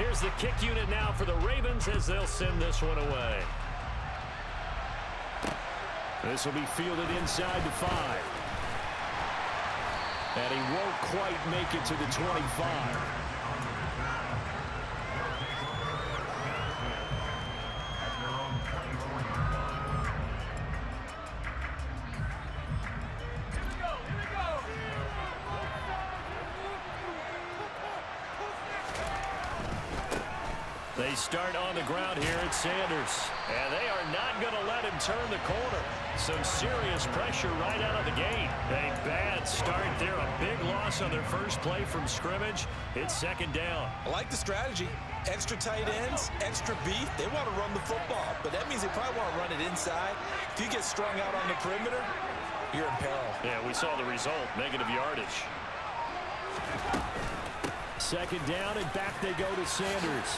Here's the kick unit now for the Ravens as they'll send this one away. This will be fielded inside the 5. And he won't quite make it to the 25. They start on the ground here at Sanders. And they are not going to let him turn the corner. Some serious pressure right out of the gate. A bad start there. A big loss on their first play from scrimmage. It's second down. I like the strategy. Extra tight ends, extra beef. They want to run the football, but that means they probably want to run it inside. If you get strung out on the perimeter, you're in peril. Yeah, we saw the result. Negative yardage. Second down, and back they go to Sanders.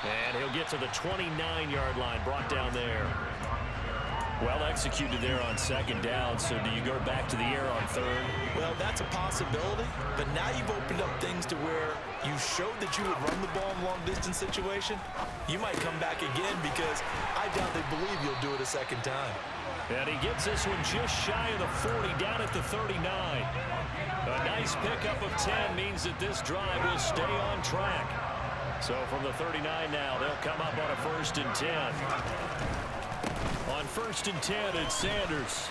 And he'll get to the 29-yard line, brought down there. Well executed there on second down, so do you go back to the air on third? Well, that's a possibility, but now you've opened up things to where you showed that you would run the ball in long-distance situation. You might come back again because I doubt they believe you'll do it a second time. And he gets this one just shy of the 40, down at the 39. A nice pickup of 10 means that this drive will stay on track. So from the 39 now, they'll come up on a 1st and 10. On 1st and 10, it's Sanders.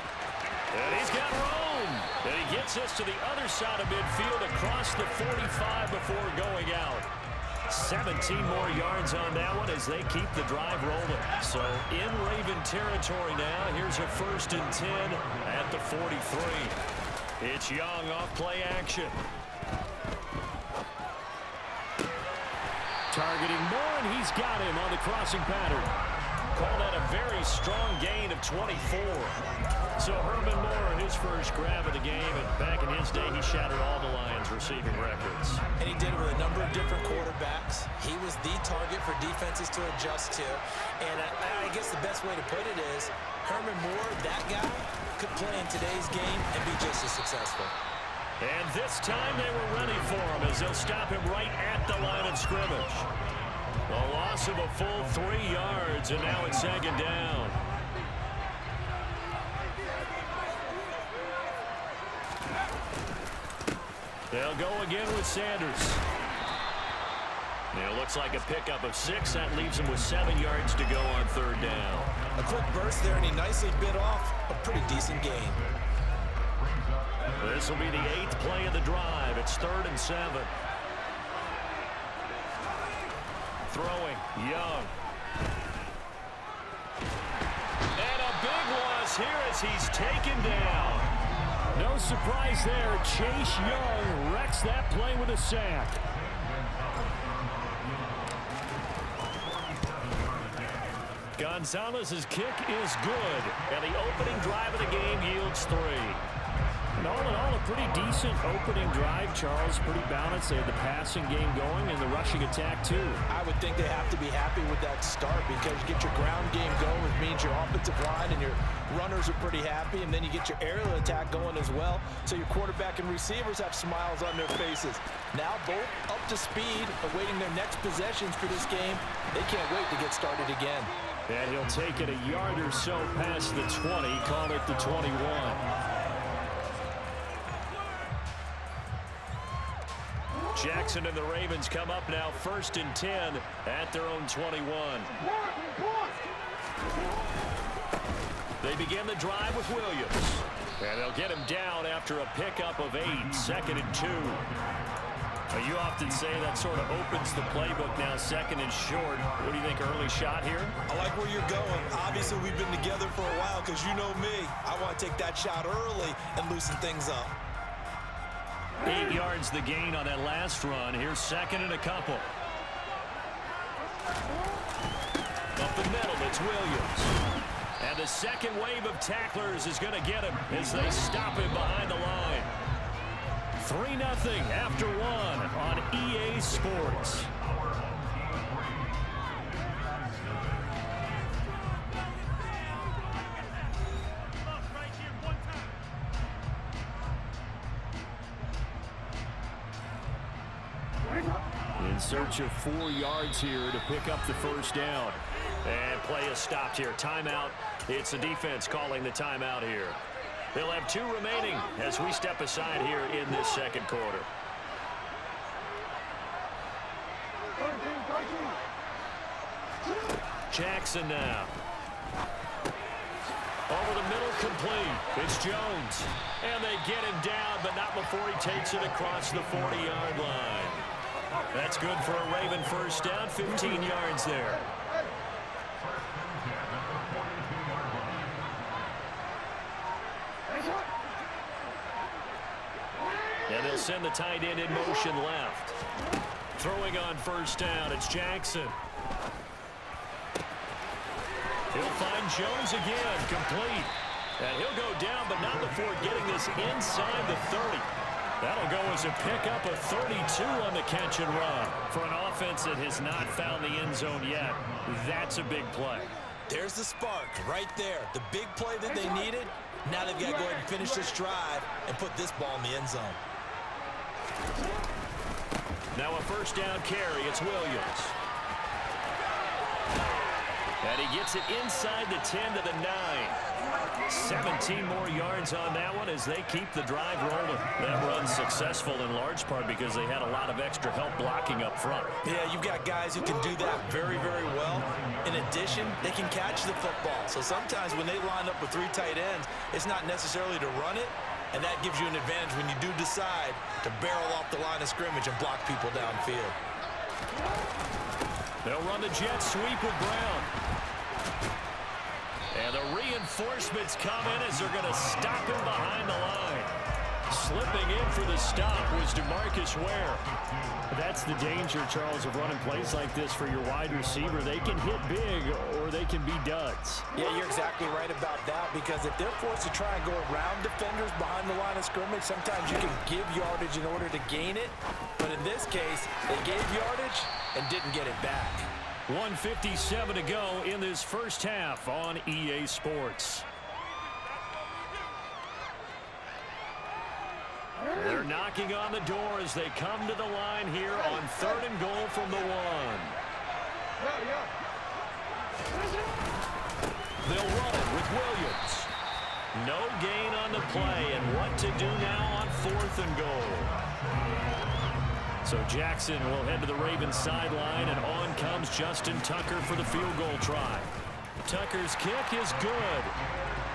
And he's got room. And he gets this to the other side of midfield across the 45 before going out. 17 more yards on that one as they keep the drive rolling. So in Raven territory now, here's a 1st and 10 at the 43. It's Young off play action. Targeting Moore, and he's got him on the crossing pattern. Call that a very strong gain of 24. So Herman Moore, his first grab of the game, and back in his day, he shattered all the Lions' receiving records. And he did it with a number of different quarterbacks. He was the target for defenses to adjust to. And I guess the best way to put it is, Herman Moore, that guy, could play in today's game and be just as successful. And this time they were ready for him as they'll stop him right at the line of scrimmage. A loss of a full 3 yards, and now it's second down. They'll go again with Sanders. It looks like a pickup of 6. That leaves him with 7 yards to go on third down. A quick burst there, and he nicely bit off a pretty decent gain. This will be the 8th play of the drive. It's 3rd and 7. Throwing, Young. And a big loss here as he's taken down. No surprise there. Chase Young wrecks that play with a sack. Gonzalez's kick is good, and the opening drive of the game yields 3. And all in all, a pretty decent opening drive, Charles. Pretty balanced. They had the passing game going and the rushing attack, too. I would think they have to be happy with that start because you get your ground game going, which means your offensive line and your runners are pretty happy, and then you get your aerial attack going as well. So your quarterback and receivers have smiles on their faces. Now both up to speed, awaiting their next possessions for this game. They can't wait to get started again. And he'll take it a yard or so past the 20, call it the 21. Jackson and the Ravens come up now 1st and 10 at their own 21. They begin the drive with Williams. And they'll get him down after a pickup of 8, 2nd and 2. You often say that sort of opens the playbook now, 2nd and short. What do you think, early shot here? I like where you're going. Obviously, we've been together for a while because you know me. I want to take that shot early and loosen things up. 8 yards the gain on that last run. Here's 2nd and a couple. Up the middle, it's Williams. And the second wave of tacklers is going to get him as they stop him behind the line. 3-0 after 1 on EA Sports. In search of 4 yards here to pick up the first down. And play is stopped here. Timeout. It's the defense calling the timeout here. They'll have 2 remaining as we step aside here in this second quarter. Jackson now. Over the middle, complete. It's Jones. And they get him down, but not before he takes it across the 40-yard line. That's good for a Raven first down, 15 yards there. And they'll send the tight end in motion left. Throwing on first down, it's Jackson. He'll find Jones again, complete. And he'll go down, but not before getting this inside the 30. That'll go as a pickup of 32 on the catch and run. For an offense that has not found the end zone yet, that's a big play. There's the spark right there. The big play that they needed. Now they've got to go ahead and finish this drive and put this ball in the end zone. Now a first down carry. It's Williams. And he gets it inside the 10 to the 9. 17 more yards on that one as they keep the drive rolling. That run's successful in large part because they had a lot of extra help blocking up front. Yeah, you've got guys who can do that very, very well. In addition, they can catch the football. So sometimes when they line up with 3 tight ends, it's not necessarily to run it, and that gives you an advantage when you do decide to barrel off the line of scrimmage and block people downfield. They'll run the jet sweep with Brown. And the reinforcements come in as they're going to stop him behind the line. Slipping in for the stop was DeMarcus Ware. That's the danger, Charles, of running plays like this for your wide receiver. They can hit big or they can be duds. Yeah, you're exactly right about that, because if they're forced to try and go around defenders behind the line of scrimmage, sometimes you can give yardage in order to gain it. But in this case, they gave yardage and didn't get it back. 1:57 to go in this first half on EA Sports. They're knocking on the door as they come to the line here on 3rd and goal from the 1. They'll run it with Williams. No gain on the play, and what to do now on 4th and goal. So Jackson will head to the Ravens sideline, and on comes Justin Tucker for the field goal try. Tucker's kick is good.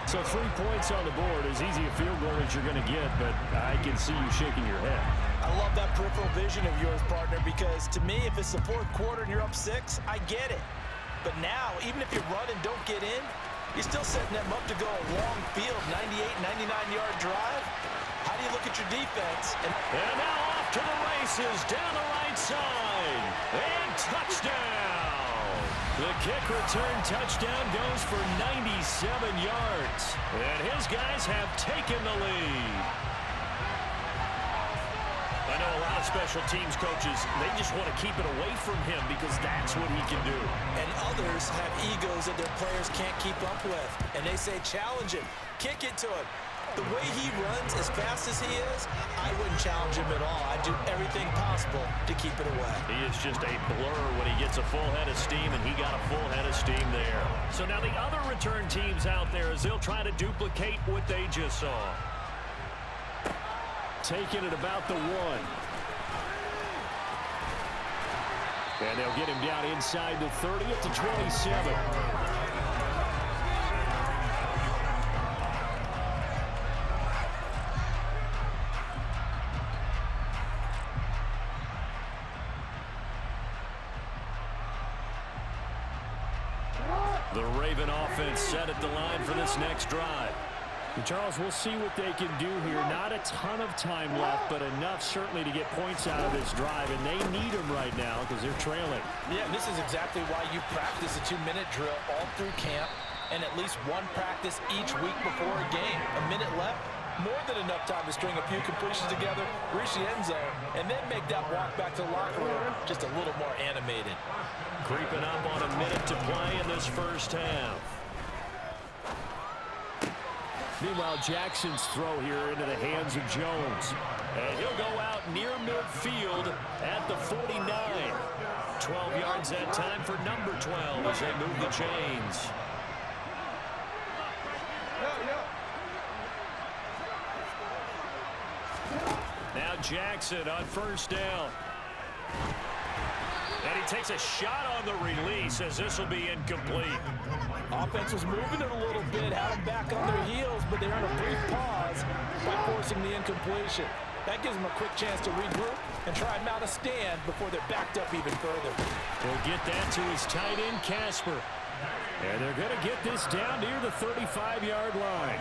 So 3 points on the board, as easy a field goal as you're going to get, but I can see you shaking your head. I love that peripheral vision of yours, partner, because to me, if it's the 4th quarter and you're up 6, I get it. But now, even if you run and don't get in, you're still setting them up to go a long field, 98, 99-yard drive. How do you look at your defense? And now off to the races, down the right side, and touchdown! The kick return touchdown goes for 97 yards, and his guys have taken the lead. I know a lot of special teams coaches, they just want to keep it away from him because that's what he can do. And others have egos that their players can't keep up with, and they say challenge him, kick it to him. The way he runs as fast as he is, I wouldn't challenge him at all. I'd do everything possible to keep it away. He is just a blur when he gets a full head of steam, and he got a full head of steam there. So now the other return teams out there, as they'll try to duplicate what they just saw. Taking it about the 1. And they'll get him down inside the 30 at the 27. The Raven offense set at the line for this next drive. And Charles, we'll see what they can do here. Not a ton of time left, but enough certainly to get points out of this drive, and they need them right now because they're trailing. Yeah, this is exactly why you practice a 2-minute drill all through camp and at least one practice each week before a game. A minute left, more than enough time to string a few completions together, reach the end zone, and then make that walk back to the locker room just a little more animated. Creeping up on a minute to play in this first half. Meanwhile, Jackson's throw here into the hands of Jones. And he'll go out near midfield at the 49. 12 yards that time for number 12 as they move the chains. Now Jackson on first down. And he takes a shot on the release as this will be incomplete. Offense was moving it a little bit, had them back on their heels, but they earned a brief pause by forcing the incompletion. That gives them a quick chance to regroup and try and mount a stand before they're backed up even further. He'll get that to his tight end, Casper. And they're going to get this down near the 35-yard line.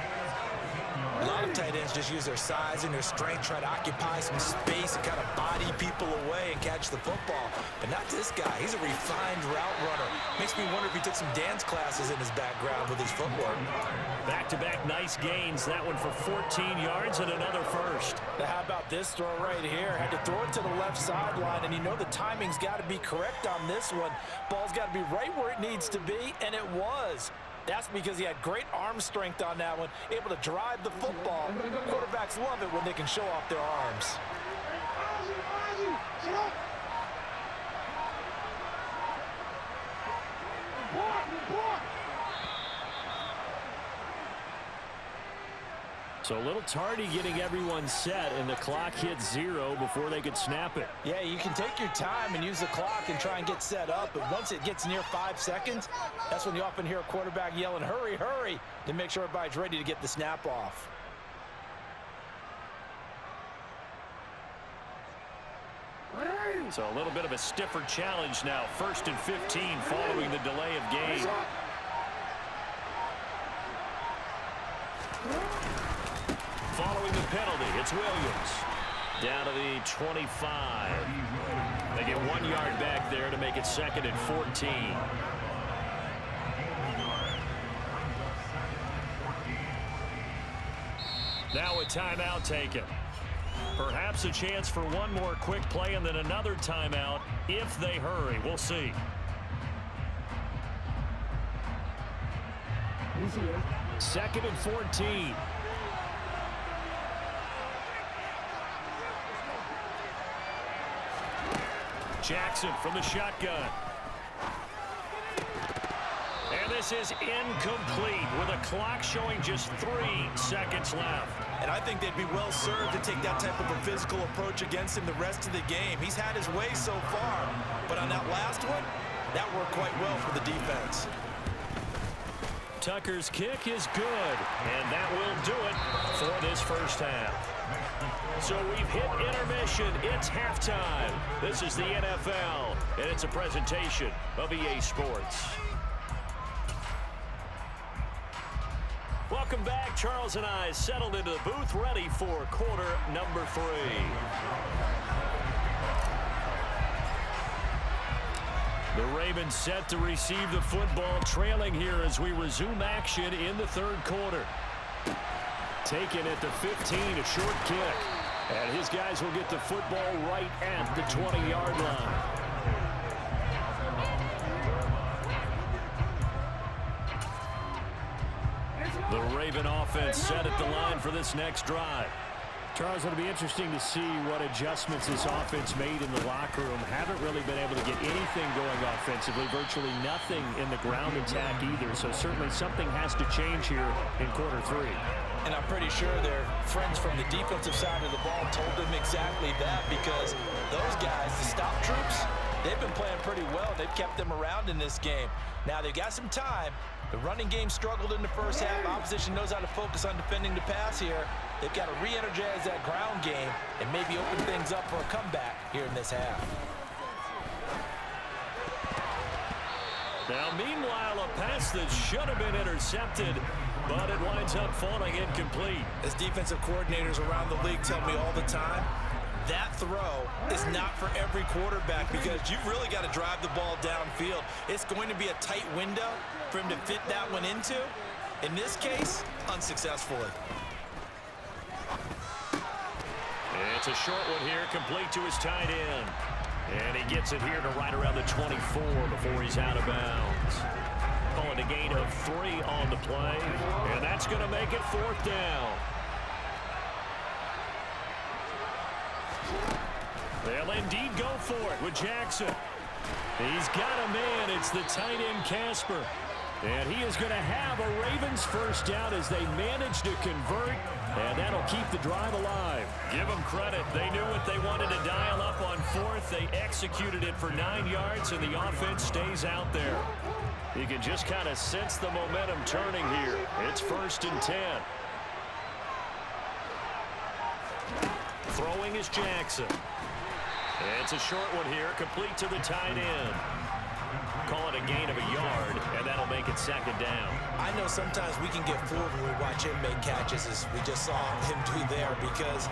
A lot of tight ends just use their size and their strength, try to occupy some space and kind of body people away and catch the football. But not this guy. He's a refined route runner. Makes me wonder if he took some dance classes in his background with his footwork. Back-to-back nice gains. That one for 14 yards and another first. Now how about this throw right here? Had to throw it to the left sideline, and you know the timing's got to be correct on this one. Ball's got to be right where it needs to be, and it was. That's because he had great arm strength on that one, able to drive the football. Quarterbacks love it when they can show off their arms. So a little tardy getting everyone set, and the clock hits 0 before they could snap it. Yeah, you can take your time and use the clock and try and get set up, but once it gets near 5 seconds, that's when you often hear a quarterback yelling, hurry, hurry, to make sure everybody's ready to get the snap off. So a little bit of a stiffer challenge now. 1st and 15 following the delay of game. Following the penalty, it's Williams. Down to the 25. They get 1 yard back there to make it 2nd and 14. Now a timeout taken. Perhaps a chance for one more quick play and then another timeout if they hurry. We'll see. Second and 14. Jackson from the shotgun. And this is incomplete with a clock showing just 3 seconds left. And I think they'd be well served to take that type of a physical approach against him the rest of the game. He's had his way so far, but on that last one, that worked quite well for the defense. Tucker's kick is good, and that will do it for this first half. So we've hit intermission. It's halftime. This is the NFL, and it's a presentation of EA Sports. Welcome back. Charles and I settled into the booth, ready for quarter number 3. The Ravens set to receive the football, trailing here as we resume action in the 3rd quarter. Taken at the 15, a short kick. And his guys will get the football right at the 20-yard line. The Raven offense set at the line for this next drive. Charles, it'll be interesting to see what adjustments this offense made in the locker room. Haven't really been able to get anything going offensively, virtually nothing in the ground attack either. So certainly something has to change here in quarter 3. And I'm pretty sure their friends from the defensive side of the ball told them exactly that, because those guys, the stop troops, they've been playing pretty well. They've kept them around in this game. Now they've got some time. The running game struggled in the first half. Opposition knows how to focus on defending the pass here. They've got to re-energize that ground game and maybe open things up for a comeback here in this half. Now, meanwhile, a pass that should have been intercepted, but it winds up falling incomplete. As defensive coordinators around the league tell me all the time, that throw is not for every quarterback, because you've really got to drive the ball downfield. It's going to be a tight window for him to fit that one into. In this case, unsuccessfully. It's a short one here, complete to his tight end. And he gets it here to right around the 24 before he's out of bounds. Calling a gain of 3 on the play, and that's going to make it 4th down. They'll indeed go for it with Jackson. He's got a man. It's the tight end, Casper. And he is going to have a Ravens first down as they manage to convert. And that'll keep the drive alive. Give them credit. They knew what they wanted to dial up on fourth. They executed it for 9 yards, and the offense stays out there. You can just kind of sense the momentum turning here. It's 1st and 10. Throwing is Jackson. It's a short one here, complete to the tight end. Call it a gain of a yard, and that'll make it 2nd down. I know sometimes we can get fooled when we watch him make catches, as we just saw him do there, because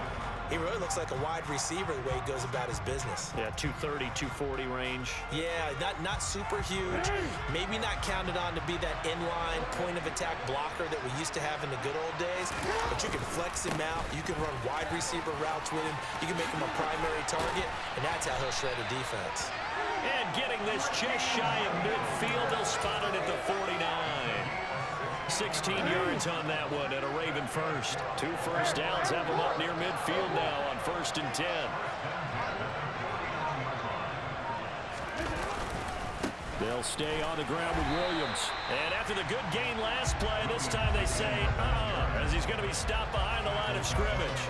he really looks like a wide receiver the way he goes about his business. Yeah, 230, 240 range. Yeah, not super huge. Maybe not counted on to be that inline point-of-attack blocker that we used to have in the good old days. But you can flex him out. You can run wide receiver routes with him. You can make him a primary target, and that's how he'll shred a defense. And getting this just shy of midfield, they'll spot it at the 49. 16 yards on that one and a Raven first. 2 first downs have them up near midfield now on 1st and 10. They'll stay on the ground with Williams. And after the good gain last play, this time they say, as he's going to be stopped behind the line of scrimmage.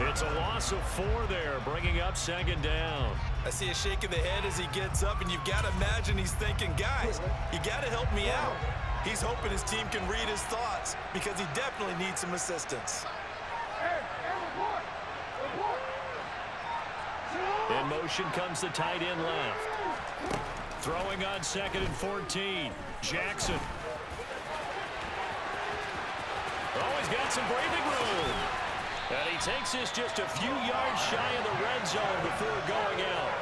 It's a loss of 4 there, bringing up 2nd down. I see a shake of the head as he gets up, and you've got to imagine he's thinking, guys, you got to help me out. He's hoping his team can read his thoughts because he definitely needs some assistance. In motion comes the tight end left. Throwing on 2nd and 14. Jackson. Oh, he's got some breathing room. And he takes this just a few yards shy of the red zone before going out.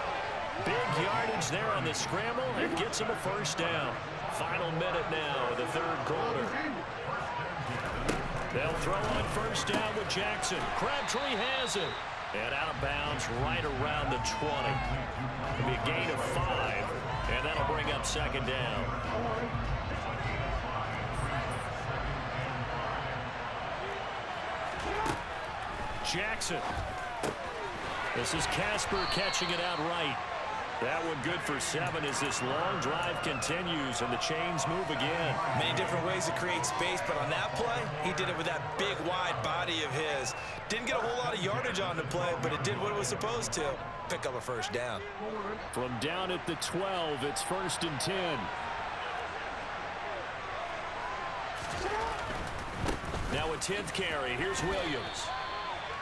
Big yardage there on the scramble and gets him a first down. Final minute now of the 3rd quarter. They'll throw on 1st down with Jackson. Crabtree has it. And out of bounds right around the 20. It'll be a gain of 5. And that'll bring up 2nd down. Jackson. This is Casper catching it out right. That one good for 7 as this long drive continues and the chains move again. Many different ways to create space, but on that play, he did it with that big, wide body of his. Didn't get a whole lot of yardage on the play, but it did what it was supposed to. Pick up a first down. From down at the 12, it's 1st and 10. Now a 10th carry. Here's Williams.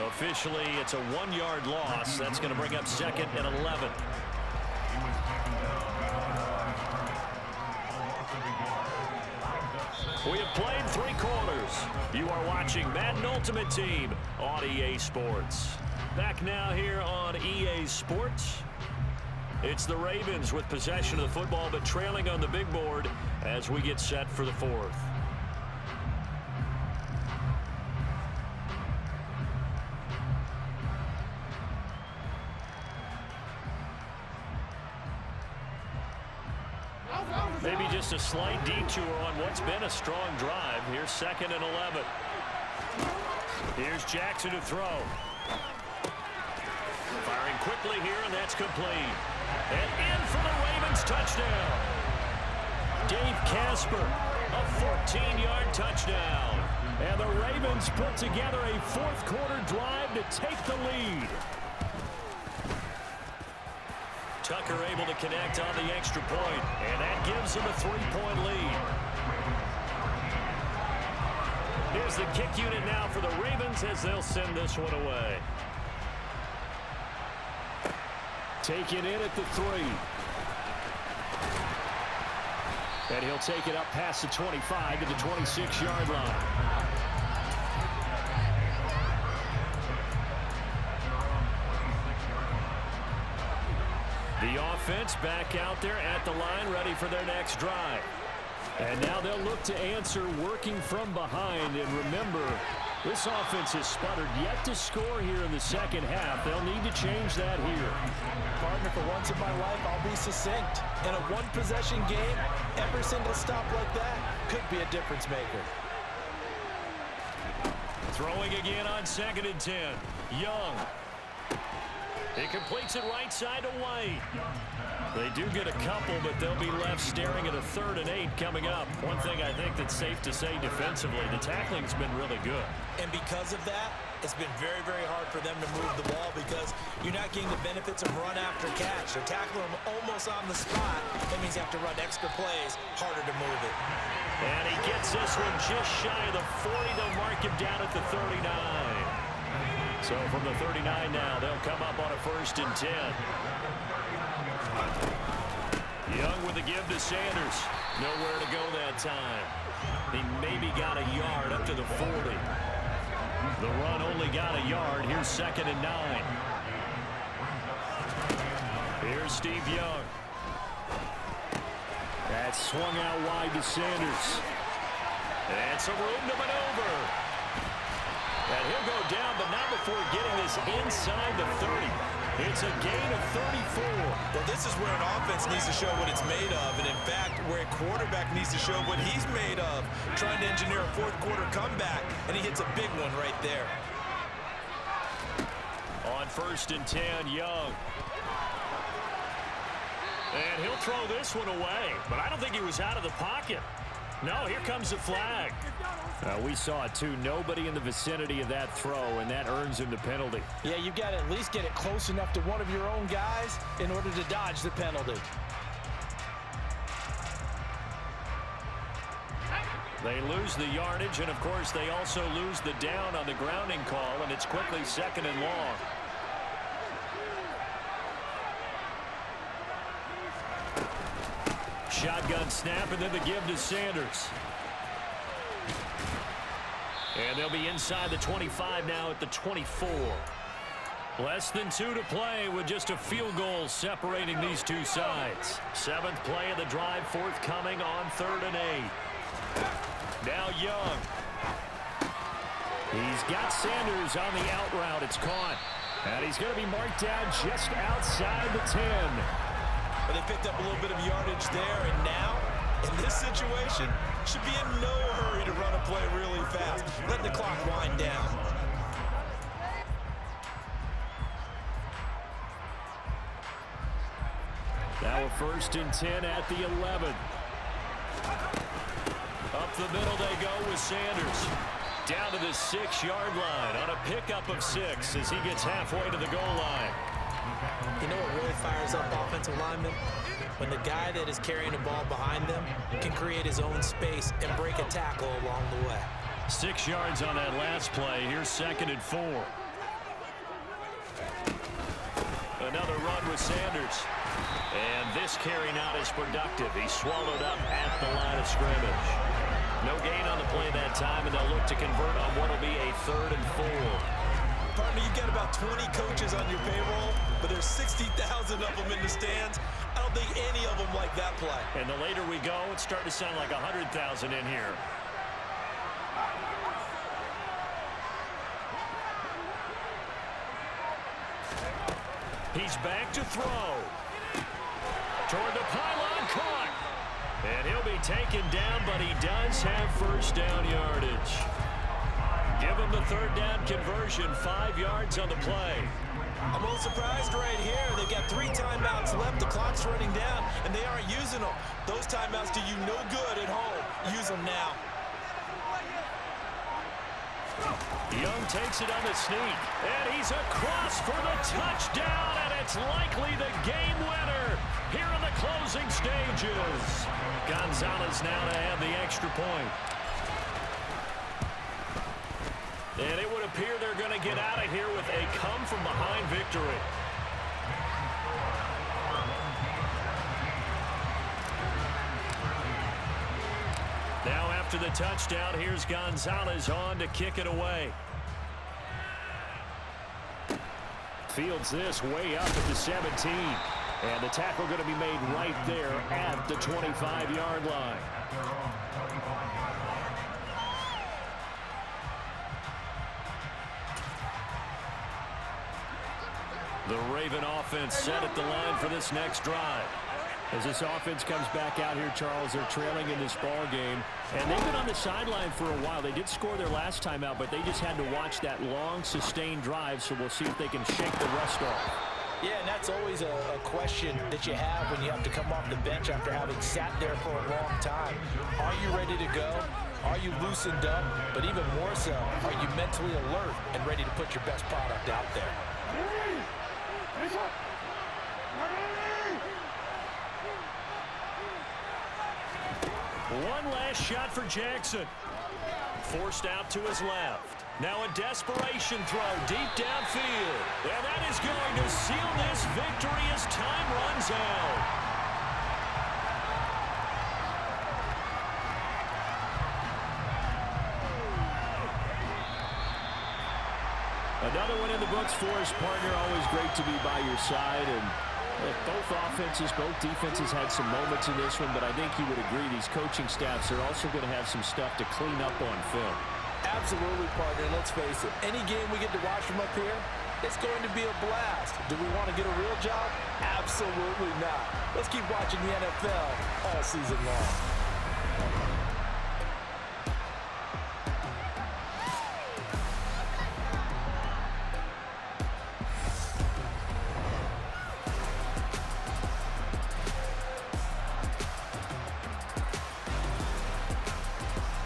Officially, it's a 1-yard loss. That's going to bring up 2nd and 11. We have played 3 quarters. You are watching Madden Ultimate Team on EA Sports. Back now here on EA Sports. It's the Ravens with possession of the football, but trailing on the big board as we get set for the 4th. Maybe just a slight detour on what's been a strong drive. Here's 2nd and 11. Here's Jackson to throw. Firing quickly here, and that's complete. And in for the Ravens touchdown. Dave Casper, a 14-yard touchdown. And the Ravens put together a 4th quarter drive to take the lead. Tucker able to connect on the extra point, and that gives him a 3-point lead. Here's the kick unit now for the Ravens as they'll send this one away. Taken in at the 3. And he'll take it up past the 25 to the 26-yard line. The offense back out there at the line, ready for their next drive. And now they'll look to answer working from behind. And remember, this offense has sputtered yet to score here in the 2nd half. They'll need to change that here. Partner, for once in my life, I'll be succinct. In a one-possession game, every single stop like that could be a difference maker. Throwing again on 2nd and 10. Young. He completes it right side to White. They do get a couple, but they'll be left staring at a 3rd and 8 coming up. One thing I think that's safe to say defensively, the tackling's been really good. And because of that, it's been very, very hard for them to move the ball because you're not getting the benefits of run after catch. They're tackling them almost on the spot. That means you have to run extra plays, harder to move it. And he gets this one just shy of the 40. They'll mark him down at the 39. So from the 39 now, they'll come up on a 1st and 10. Young with the give to Sanders. Nowhere to go that time. He maybe got a yard up to the 40. The run only got a yard. Here's 2nd and 9. Here's Steve Young. That's swung out wide to Sanders. And some room to maneuver. And he'll go down, but not before getting this inside the 30. It's a gain of 34. Well, this is where an offense needs to show what it's made of. And, in fact, where a quarterback needs to show what he's made of. Trying to engineer a 4th quarter comeback, and he hits a big one right there. On 1st and 10, Young. And he'll throw this one away. But I don't think he was out of the pocket. No, here comes the flag. We saw it, too. Nobody in the vicinity of that throw, and that earns him the penalty. Yeah, you've got to at least get it close enough to one of your own guys in order to dodge the penalty. They lose the yardage, and, of course, they also lose the down on the grounding call, and it's quickly 2nd and long. Shotgun snap, and then the give to Sanders. And they'll be inside the 25 now at the 24. Less than 2 to play with just a field goal separating these two sides. 7th play of the drive forthcoming on 3rd and 8. Now Young. He's got Sanders on the out route. It's caught. And he's going to be marked down just outside the 10. But they picked up a little bit of yardage there, and now, in this situation, should be in no hurry to run a play really fast. Let the clock wind down. Now a 1st and 10 at the 11. Up the middle they go with Sanders. Down to the 6-yard line on a pickup of 6 as he gets halfway to the goal line. You know what really fires up offensive linemen? When the guy that is carrying the ball behind them can create his own space and break a tackle along the way. 6 yards on that last play. Here's 2nd and 4. Another run with Sanders. And this carry not as productive. He's swallowed up at the line of scrimmage. No gain on the play that time, and they'll look to convert on what will be a 3rd and 4. Partner, you've got about 20 coaches on your payroll, but there's 60,000 of them in the stands. I don't think any of them like that play. And the later we go, it's starting to sound like 100,000 in here. He's back to throw. Toward the pylon, caught. And he'll be taken down, but he does have 1st down yardage. Give him the 3rd down conversion, 5 yards on the play. I'm a little surprised right here. They've got 3 timeouts left. The clock's running down, and they aren't using them. Those timeouts do you no good at home. Use them now. Young takes it on the sneak, and he's across for the touchdown, and it's likely the game winner here in the closing stages. Gonzalez now to have the extra point. And it would appear they're going to get out of here with a come-from-behind victory. Now after the touchdown, here's Gonzalez on to kick it away. Fields this way up at the 17. And the tackle going to be made right there at the 25-yard line. The Raven offense set at the line for this next drive. As this offense comes back out here, Charles, they're trailing in this ball game. And they've been on the sideline for a while. They did score their last time out, but they just had to watch that long, sustained drive, so we'll see if they can shake the rust off. Yeah, and that's always a question that you have when you have to come off the bench after having sat there for a long time. Are you ready to go? Are you loosened up? But even more so, are you mentally alert and ready to put your best product out there? One last shot for Jackson. Forced out to his left. Now a desperation throw deep downfield. And that is going to seal this victory as time runs out. Another one in the books for his partner. Always great to be by your side. And both offenses, both defenses had some moments in this one, but I think he would agree these coaching staffs are also going to have some stuff to clean up on film. Absolutely, partner. And let's face it, any game we get to watch from up here, it's going to be a blast. Do we want to get a real job? Absolutely not. Let's keep watching the NFL all season long.